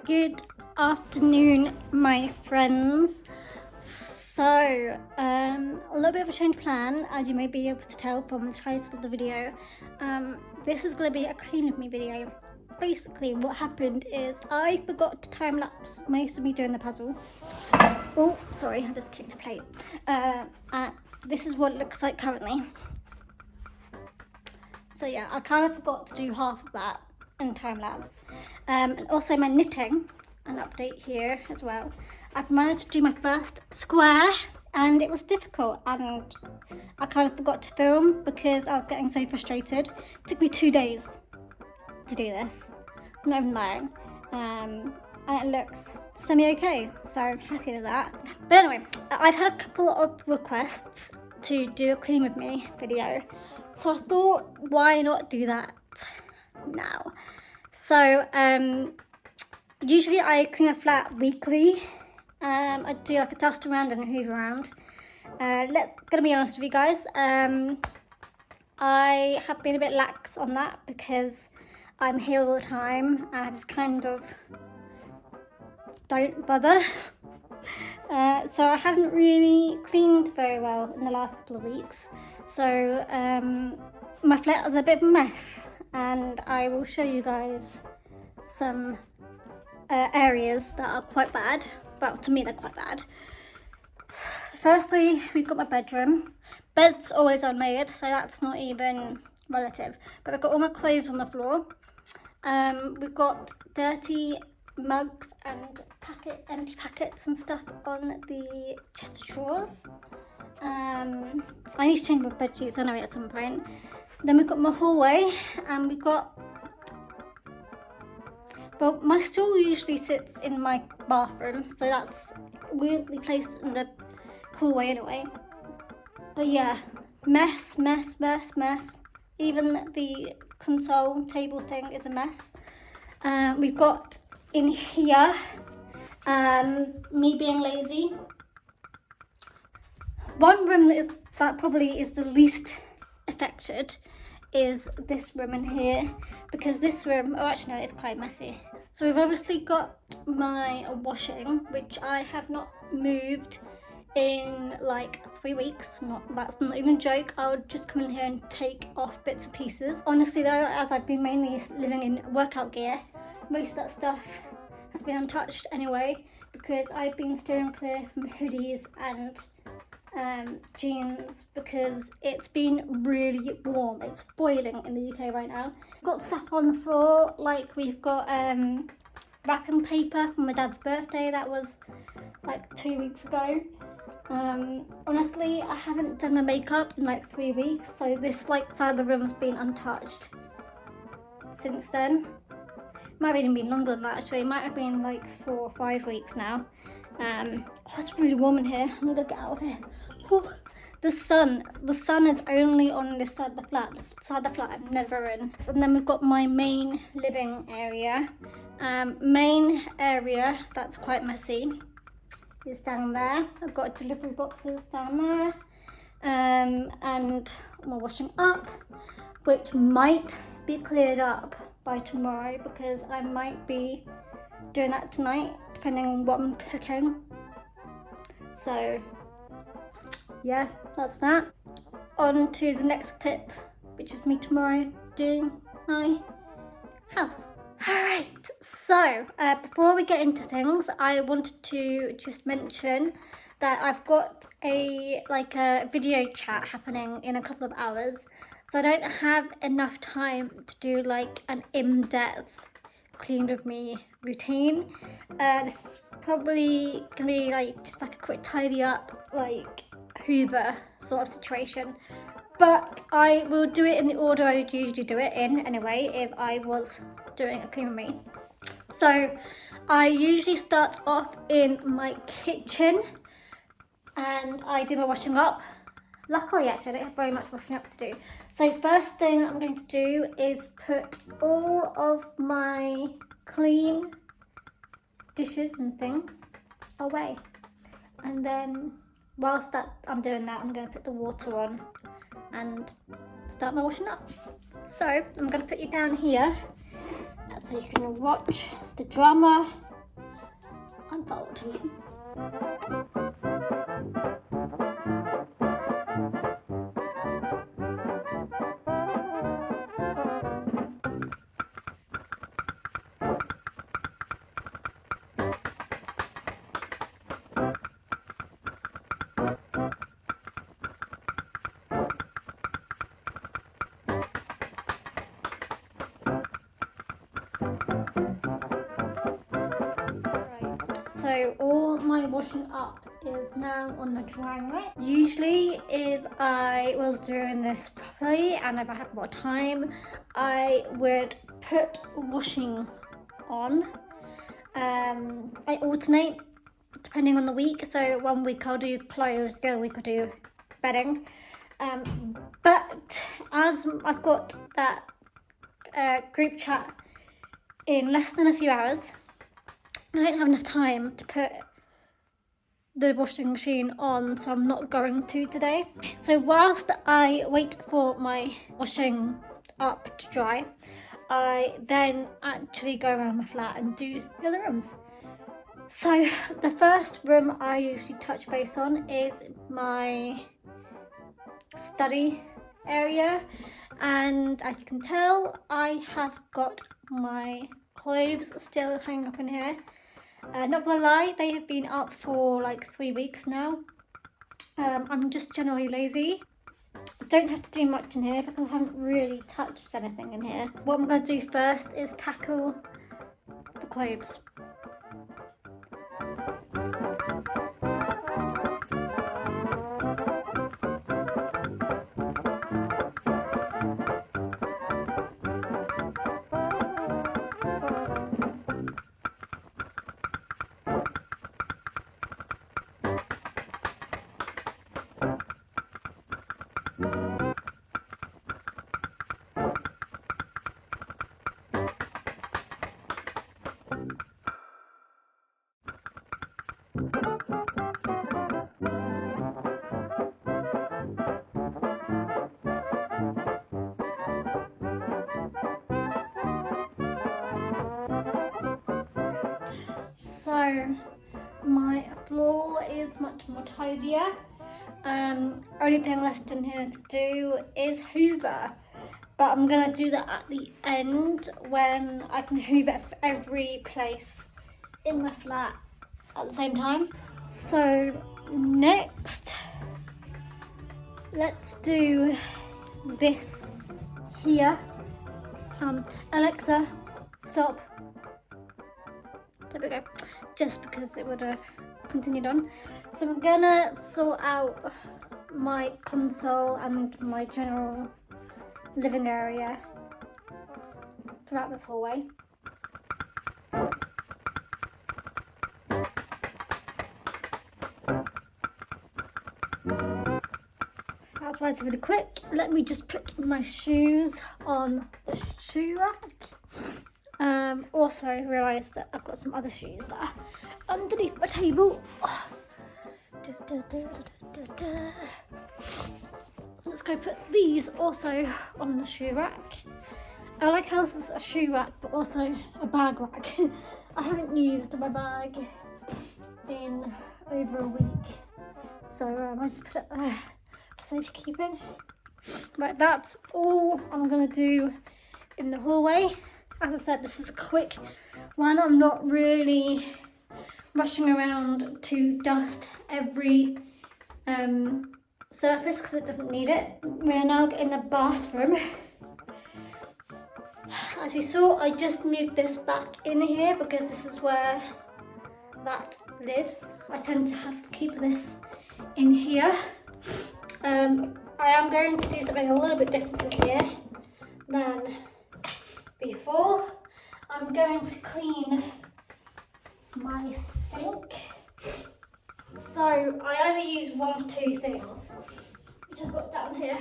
Good afternoon, my friends. So, a little bit of a change of plan, as you may be able to tell from the title of the video. This is going to be a clean with me video. Basically, what happened is I forgot to time lapse most of me doing the puzzle. Oh, sorry, I just kicked a plate. This is what it looks like currently. So yeah, I kind of forgot to do half of that in time lapse. And also my knitting, an update here as well. I've managed to do my first square and it was difficult and I kind of forgot to film because I was getting so frustrated. It took me 2 days to do this, I'm not even lying. And it looks semi-okay, so I'm happy with that. But anyway, I've had a couple of requests to do a clean with me video. So I thought, why not do that now? So, usually I clean a flat weekly. I do like a dust around and a hoover around. Gonna be honest with you guys. I have been a bit lax on that because I'm here all the time and I just kind of don't bother. So I haven't really cleaned very well in the last couple of weeks. So my flat is a bit of a mess and I will show you guys some areas that are quite bad. Well, to me they're quite bad. So firstly, we've got my bedroom. Bed's always unmade, so that's not even relative. But I've got all my clothes on the floor. We've got dirty mugs and empty packets and stuff on the chest of drawers. I need to change my bed sheets anyway at some point. Then we've got my hallway and we've got, well, my stool usually sits in my bathroom, so that's weirdly placed in the hallway anyway. But yeah, mess. Even the console table thing is a mess. We've got in here, me being lazy. One room that probably is the least affected is this room in here, because this room, oh actually no, it's quite messy. So we've obviously got my washing, which I have not moved in like 3 weeks. That's not even a joke. I would just come in here and take off bits and pieces. Honestly though, as I've been mainly living in workout gear, most of that stuff has been untouched anyway, because I've been steering clear from hoodies and jeans because it's been really warm. It's boiling in the UK right now. We've got stuff on the floor, like we've got wrapping paper from my dad's birthday. That was like 2 weeks ago. Honestly, I haven't done my makeup in like 3 weeks, so this like side of the room has been untouched since then. Might have even been longer than that actually. It might have been like 4 or 5 weeks now. Oh, it's really warm in here. I'm gonna get out of here. Whew. The sun is only on this side of the flat. The side of the flat I'm never in. And then we've got my main living area. Main area that's quite messy is down there. I've got delivery boxes down there. And my washing up, which might be cleared up by tomorrow because I might be doing that tonight depending on what I'm cooking. So yeah, that's that. On to the next clip, which is me tomorrow doing my house. Alright, so before we get into things, I wanted to just mention that I've got a video chat happening in a couple of hours. So I don't have enough time to do like an in-depth clean with me routine. This is probably gonna be like just like a quick tidy up, like hoover sort of situation. But I will do it in the order I would usually do it in anyway if I was doing a clean with me. So I usually start off in my kitchen and I do my washing up. Luckily actually I don't have very much washing up to do. So first thing I'm going to do is put all of my clean dishes and things away. And then whilst I'm doing that, I'm going to put the water on and start my washing up. So I'm going to put you down here so you can watch the drama unfold. So all my washing up is now on the drying rack. Usually if I was doing this properly and if I had more time, I would put washing on. I alternate depending on the week. So one week I'll do clothes, the other week I'll do bedding. But as I've got that group chat in less than a few hours, I don't have enough time to put the washing machine on, so I'm not going to today. So whilst I wait for my washing up to dry, I then actually go around my flat and do the other rooms. So the first room I usually touch base on is my study area, and as you can tell, I have got my clothes still hanging up in here. Not gonna lie, they have been up for like 3 weeks now. I'm just generally lazy. I don't have to do much in here because I haven't really touched anything in here. What I'm gonna do first is tackle the clothes. So my floor is much more tidier. Only thing left in here to do is hoover, but I'm gonna do that at the end when I can hoover every place in my flat at the same time. So next, let's do this here. Alexa, stop. There we go, just because it would have continued on. So I'm gonna sort out my console and my general living area throughout this hallway. That's why it's really quick. Let me just put my shoes on the shoe rack. Also realised that I've got some other shoes that are underneath my table. Oh. Let's go put these also on the shoe rack. I like how this is a shoe rack but also a bag rack. I haven't used my bag in over a week, so I just put it there for safekeeping. Right, that's all I'm gonna do in the hallway. As I said, this is a quick one. I'm not really rushing around to dust every surface because it doesn't need it. We're now in the bathroom. As you saw, I just moved this back in here because this is where that lives. I tend to have to keep this in here. I am going to do something a little bit different here than before. I'm going to clean my sink. So I only use one of two things, which I've got down here.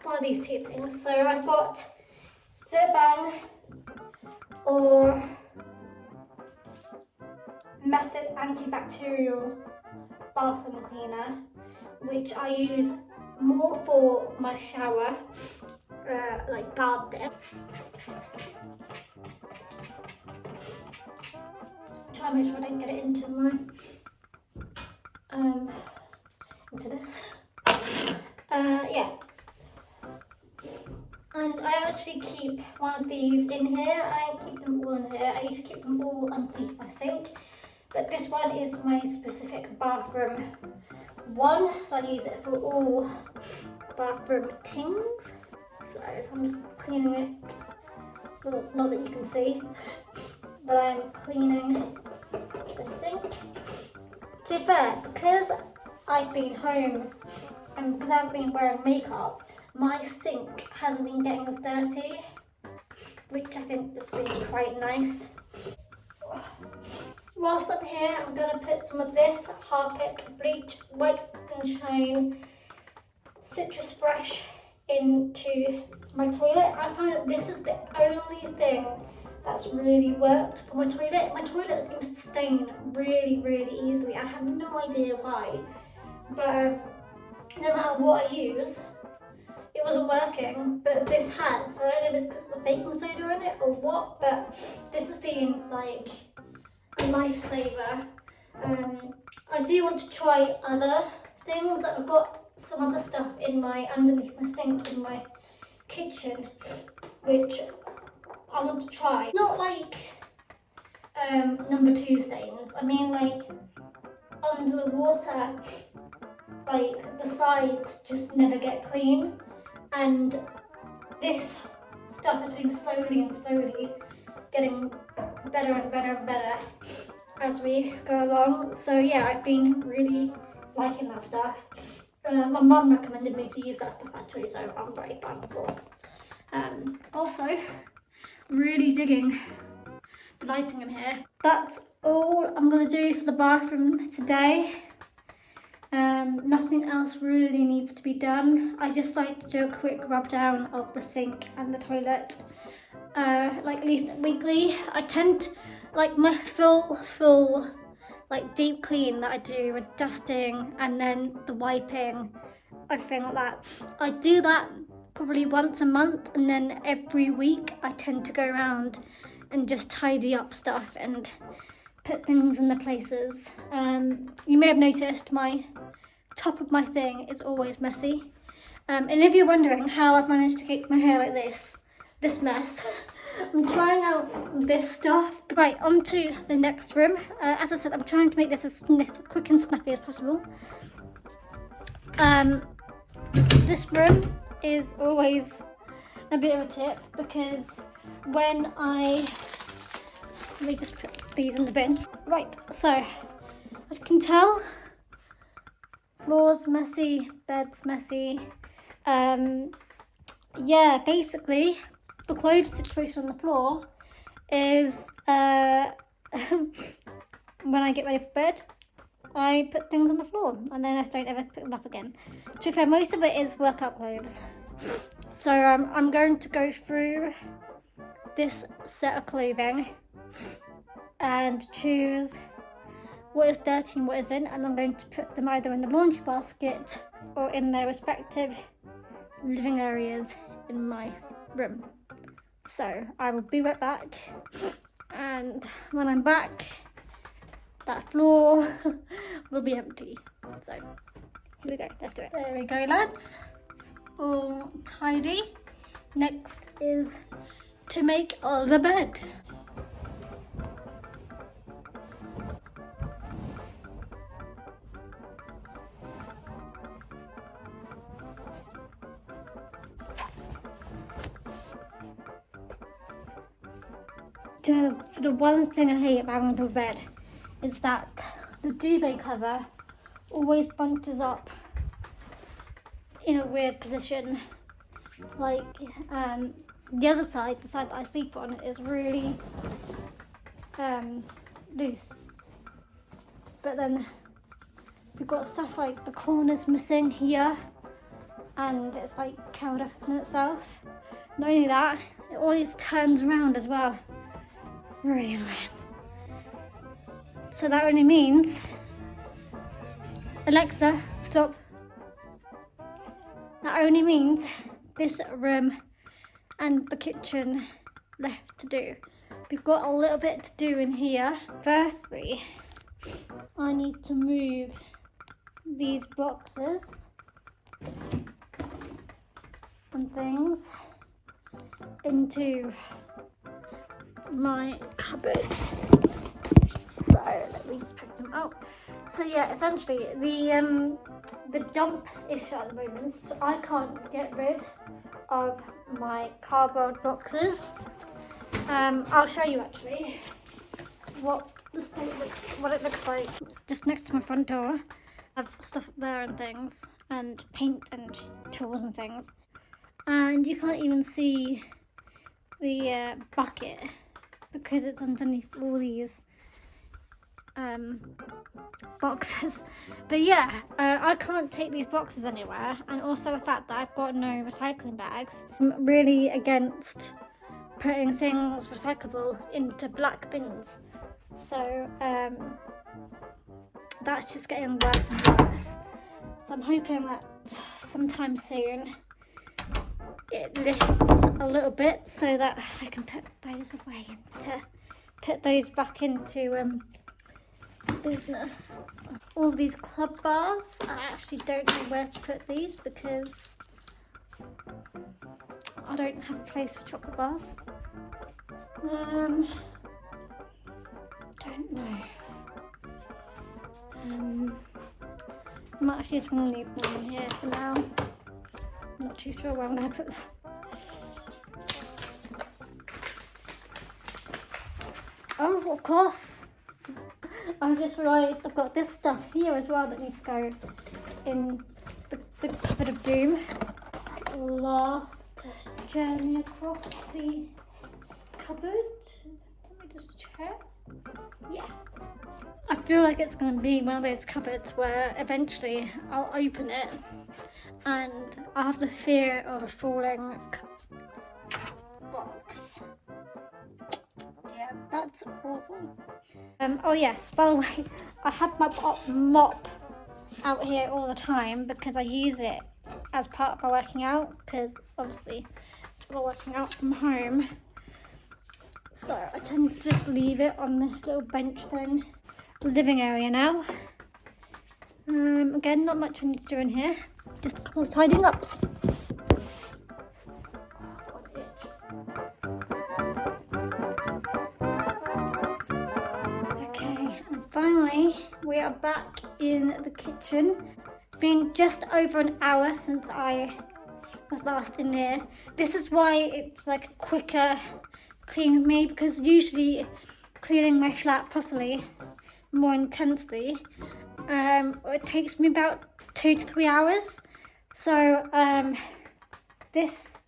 One of these two things. So I've got Cinnabang or Method antibacterial bathroom cleaner, which I use more for my shower, like guard there. try and make sure I don't get it into my into this. Yeah. And I actually keep one of these in here. I don't keep them all in here. I used to keep them all underneath my sink. But this one is my specific bathroom one, so I use it for all bathroom things. So I'm just cleaning it. Well, not that you can see, but I'm cleaning the sink. To be fair, because I've been home and because I haven't been wearing makeup, my sink hasn't been getting as dirty, which I think has been quite nice. Whilst I'm here, I'm going to put some of this Harpic Bleach White and Shine Citrus Brush into my toilet. I find that this is the only thing that's really worked for my toilet. My toilet seems to stain really, really easily. I have no idea why, but no matter what I use, it wasn't working, but this has. I don't know if it's because of the baking soda in it or what, but this has been like a lifesaver. I do want to try other things. Like I've got some other stuff in my underneath my sink in my kitchen, which I want to try. Not like number 2 stains. I mean like under the water, like the sides just never get clean, and this stuff has been slowly and slowly getting better and better and better as we go along. So yeah, I've been really liking that stuff. My mum recommended me to use that stuff actually, so I'm very thankful. Also, really digging the lighting in here. That's all I'm going to do for the bathroom today. Nothing else really needs to be done. I just like to do a quick rub down of the sink and the toilet, like at least weekly. I tend, like my full like deep clean that I do with dusting and then the wiping, everything like that. I do that probably once a month, and then every week I tend to go around and just tidy up stuff and put things in the places. You may have noticed my top of my thing is always messy. And if you're wondering how I've managed to keep my hair like this mess, I'm trying out this stuff. Right, on to the next room. As I said, I'm trying to make this as quick and snappy as possible. This room is always a bit of a tip because when let me just put these in the bin. Right, so as you can tell, floor's messy, bed's messy. Yeah, basically the clothes situation on the floor is when I get ready for bed, I put things on the floor and then I don't ever pick them up again. To be fair, most of it is workout clothes. So I'm going to go through this set of clothing and choose what is dirty and what isn't, and I'm going to put them either in the laundry basket or in their respective living areas in my room. So I will be right back, and when I'm back, that floor will be empty. So here we go, let's do it. There we go, lads, all tidy. Next is to make the bed. The one thing I hate about having a bed is that the duvet cover always bunches up in a weird position. Like the other side, the side that I sleep on, is really loose. But then we've got stuff like the corners missing here, and it's like curled up in itself. Not only that, it always turns around as well. Really annoying. So that only means, Alexa, stop. That only means this room and the kitchen left to do. we've got a little bit to do in here. Firstly, I need to move these boxes and things into my cupboard. So let me just pick them out. So yeah, essentially the dump is shut at the moment, so I can't get rid of my cardboard boxes. I'll show you actually what it looks like. Just next to my front door, I have stuff up there and things, and paint and tools and things. And you can't even see the bucket because it's underneath all these boxes. But yeah, I can't take these boxes anywhere, and also the fact that I've got no recycling bags. I'm really against putting things recyclable into black bins, so that's just getting worse and worse. So I'm hoping that sometime soon it lifts a little bit so that I can put those away and to put those back into business. All these club bars, I actually don't know where to put these because I don't have a place for chocolate bars. Don't know. I'm actually just going to leave them in here for now. I'm not too sure where I'm going to put them. Oh, of course. I've just realised I've got this stuff here as well that needs to go in the cupboard of doom. Last journey across the cupboard. Let me just check. Yeah. I feel like it's going to be one of those cupboards where eventually I'll open it and I'll have the fear of a falling box. Yeah, that's awful. Oh yes, by the way, I have my mop out here all the time because I use it as part of my working out, because obviously we're working out from home. So I tend to just leave it on this little bench thing. Living area now. Again, not much I need to do in here. Just a couple of tidying ups. Okay, and finally we are back in the kitchen. It's been just over an hour since I was last in here. This is why it's like a quicker clean with me, because usually cleaning my flat properly, more intensely, it takes me about 2 to 3 hours. So this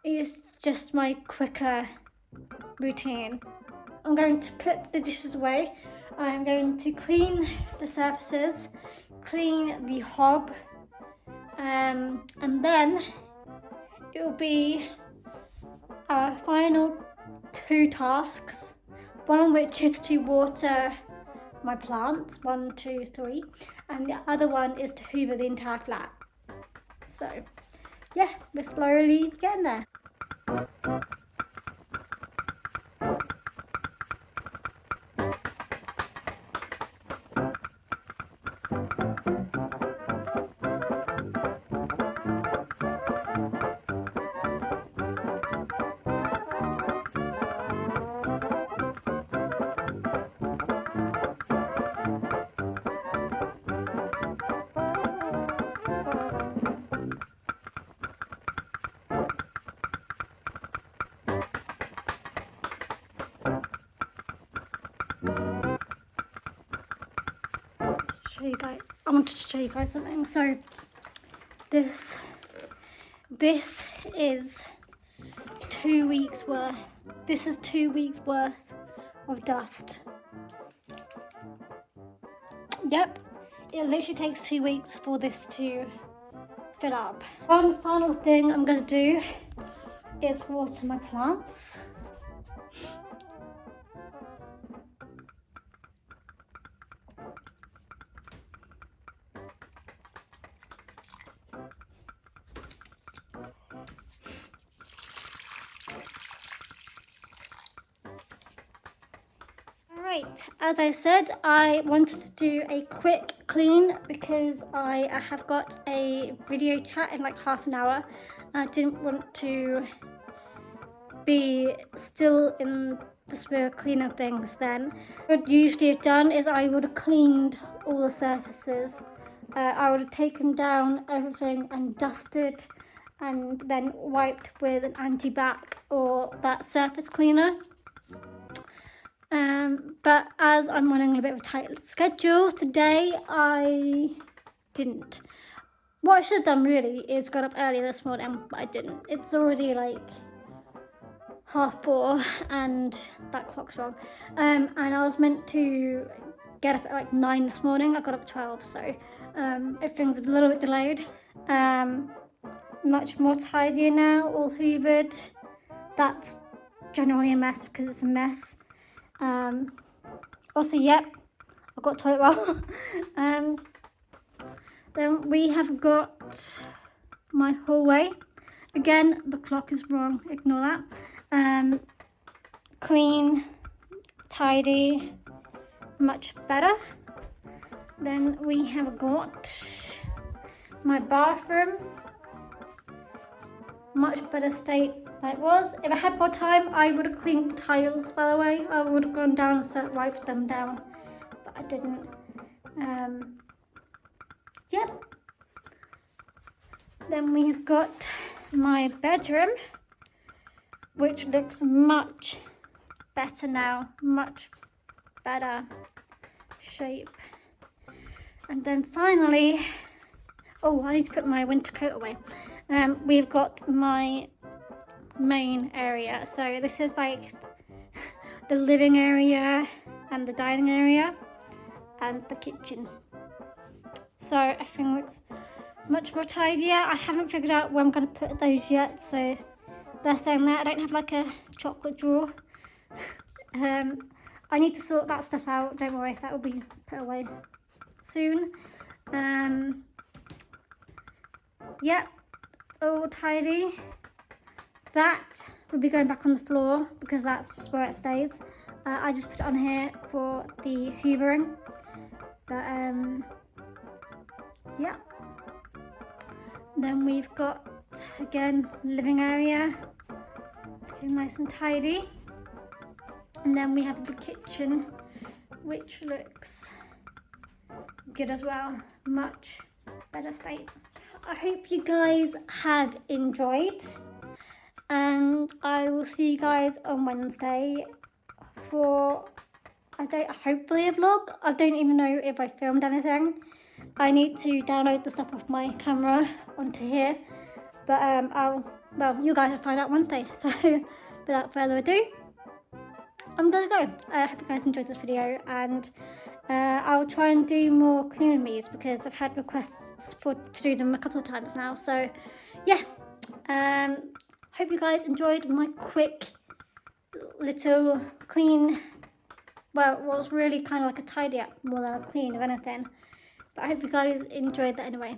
is just my quicker routine. I'm going to put the dishes away. I'm going to clean the surfaces, clean the hob, and then it will be our final 2 tasks. One of which is to water my plants, 1, 2, 3, and the other one is to hoover the entire flat. So yeah, we're slowly getting there. I wanted to show you guys something. So this is 2 weeks worth. This is 2 weeks worth of dust. Yep, it literally takes 2 weeks for this to fill up. One final thing I'm going to do is water my plants. Right, as I said, I wanted to do a quick clean because I have got a video chat in like half an hour. I didn't want to be still in the spirit of cleaning things then. What I'd usually have done is I would have cleaned all the surfaces. I would have taken down everything and dusted and then wiped with an anti-bac or that surface cleaner. But as I'm running a bit of a tight schedule today, I didn't. What I should have done really is got up earlier this morning, but I didn't. It's already like 4:30 and that clock's wrong. And I was meant to get up at like 9 this morning. I got up at 12, so everything's a little bit delayed. Much more tidier now, all hoovered. That's generally a mess because it's a mess. Also, yep, I've got toilet roll. Then we have got my hallway. Again, the clock is wrong, ignore that. Clean, tidy, much better. Then we have got my bathroom. Much better state than it was. If I had more time, I would have cleaned the tiles, by the way. I would have gone down and wiped them down, but I didn't. Yep. Then we've got my bedroom, which looks much better now, much better shape. And then finally, oh, I need to put my winter coat away. We've got my main area. So this is like the living area and the dining area and the kitchen. So everything looks much more tidier. I haven't figured out where I'm going to put those yet, so they're saying that I don't have like a chocolate drawer. I need to sort that stuff out, don't worry, that will be put away soon. Yep, all tidy. That will be going back on the floor because that's just where it stays. I just put it on here for the hoovering, but yeah. Then we've got, again, living area, looking nice and tidy. And then we have the kitchen, which looks good as well, much better state. I hope you guys have enjoyed, and I will see you guys on Wednesday for hopefully a vlog. I don't even know if I filmed anything. I need to download the stuff off my camera onto here, but well, you guys will find out Wednesday. So without further ado, I'm gonna go. I hope you guys enjoyed this video, and I'll try and do more cleaning me's because I've had requests to do them a couple of times now. So yeah, hope you guys enjoyed my quick little clean. Well, it was really kind of like a tidy up more than a clean of anything. But I hope you guys enjoyed that anyway.